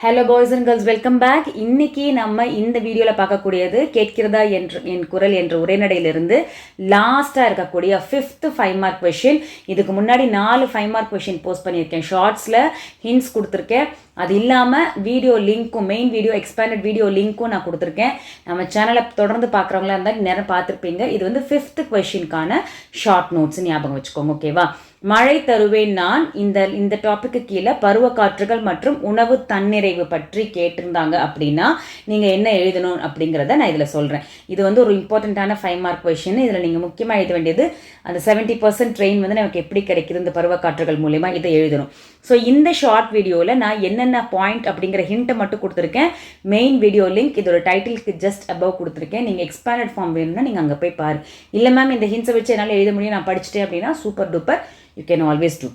Hello boys and girls, welcome back. இன்னைக்கு நம்ம இந்த வீடியோவில் பார்க்கக்கூடியது கேட்கிறதா என்று என் குரல் என்ற உரைநடையிலிருந்து லாஸ்ட்டாக இருக்கக்கூடிய 5th 5 மார்க் கொஷின். இதுக்கு முன்னாடி 4 5 மார்க் கொஷின் போஸ்ட் பண்ணியிருக்கேன். ஷார்ட்ஸில் ஹிண்ட்ஸ் கொடுத்துருக்கேன். அது இல்லாமல் வீடியோ லிங்க்கும் மெயின் வீடியோ எக்ஸ்பேண்டட் வீடியோ லிங்க்கும் நான் கொடுத்துருக்கேன். நம்ம சேனலை தொடர்ந்து பார்க்குறவங்களா இருந்தால் நேரம் பார்த்துருப்பீங்க. இது வந்து 5th கொஷினுக்கான ஷார்ட் நோட்ஸ் ஞாபகம் வச்சுக்கோங்க, ஓகேவா? மழை தருவேன் நான் இந்த டாபிக்கு கீழே பருவ காற்றுகள் மற்றும் உணவு தன்னிறைவு பற்றி கேட்டிருந்தாங்க அப்படின்னா நீங்கள் என்ன எழுதணும் அப்படிங்கிறத நான் இதில் சொல்கிறேன். இது வந்து ஒரு இம்பார்ட்டண்ட்டான 5 மார்க் கொஷின். இதில் நீங்கள் முக்கியமாக எழுத வேண்டியது அந்த 70% ட்ரெயின் வந்து நமக்கு எப்படி கிடைக்குது இந்த பருவ காற்றுகள் மூலமா இதை எழுதணும். ஸோ இந்த ஷார்ட் வீடியோவில் நான் என்னென்ன பாயிண்ட் அப்படிங்கிற ஹிண்ட்டை மட்டும் கொடுத்துருக்கேன். மெயின் வீடியோ லிங்க் இதோட டைட்டிலுக்கு ஜஸ்ட் அபவ் கொடுத்துருக்கேன். நீங்கள் எக்ஸ்பேண்டட் ஃபார்ம் வேணும்னா நீங்கள் அங்கே போய் பாரு. இல்லை மேம் இந்த ஹிண்ட்ஸை வச்சு என்னால் எழுத முடியும், நான் படிச்சுட்டேன் அப்படின்னா super duper, you can always do.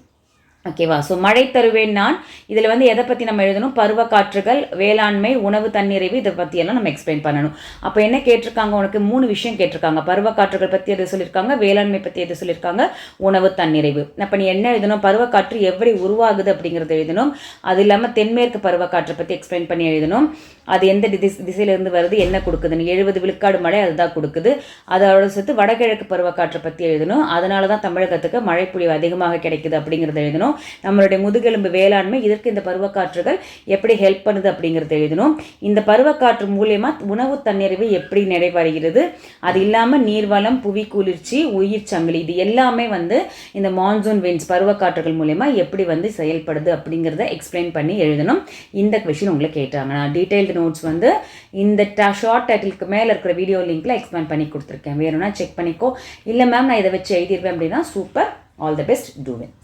ஓகேவா? ஸோ மழை தருவேன் நான் இதில் வந்து எதை பற்றி நம்ம எழுதணும்? பருவ காற்றுகள், வேளாண்மை, உணவு தன்னிறைவு, இதை பற்றியெல்லாம் நம்ம எக்ஸ்பிளைன் பண்ணணும். அப்போ என்ன கேட்டிருக்காங்க? உனக்கு 3 விஷயம் கேட்டிருக்காங்க. பருவ காற்றுகள் பற்றி எது சொல்லியிருக்காங்க, வேளாண்மை பற்றி எது சொல்லியிருக்காங்க, உணவு தன்னிறைவு. அப்போ நீ என்ன எழுதணும்? பருவக்காற்று எப்படி உருவாகுது அப்படிங்கிறத எழுதணும். அது இல்லாமல் தென்மேற்கு பருவக்காற்றை பற்றி எக்ஸ்பிளைன் பண்ணி எழுதணும். அது எந்த திசையிலிருந்து வருது, என்ன கொடுக்குதுன்னு. 70 விழுக்காடு மழை அதுதான் கொடுக்குது. அதோட சேர்த்து வடகிழக்கு பருவக்காற்றை பற்றி எழுதணும். அதனால தான் தமிழகத்துக்கு மழைப்பொழிவு அதிகமாக கிடைக்குது அப்படிங்கிறத எழுதணும். நம்மளுடைய முதுகெலும்பு வேளாண்மை, இதற்கு இந்த பருவக்காற்றுகள் எப்படி ஹெல்ப் பண்ணுது அப்படிங்கிறத எழுதணும். இந்த பருவக்காற்று மூலயமா உணவு தன்னிறைவு எப்படி நிறைவடைகிறது, அது இல்லாமல் நீர்வளம், புவி குளிர்ச்சி, உயிர் சங்கிலி, இது எல்லாமே வந்து இந்த மான்சூன் விண்ட்ஸ் பருவக்காற்றுகள் மூலயமா எப்படி வந்து செயல்படுது அப்படிங்கிறத எக்ஸ்பிளைன் பண்ணி எழுதணும். இந்த கொஷின் உங்களை கேட்டாங்க. நான் டீட்டெயில்டு நோட்ஸ் வந்து இந்த ஷார்ட் டைட்டிலுக்கு மேலே இருக்கிற வீடியோ லிங்க்ல எக்ஸ்பிளைன் பண்ணி கொடுத்துருக்கேன். வேணும்னா செக் பண்ணிக்கோ. இல்லை மேம் நான் இதை வச்சு எழுதிடுவேன் அப்படின்னா super, all the best, do it.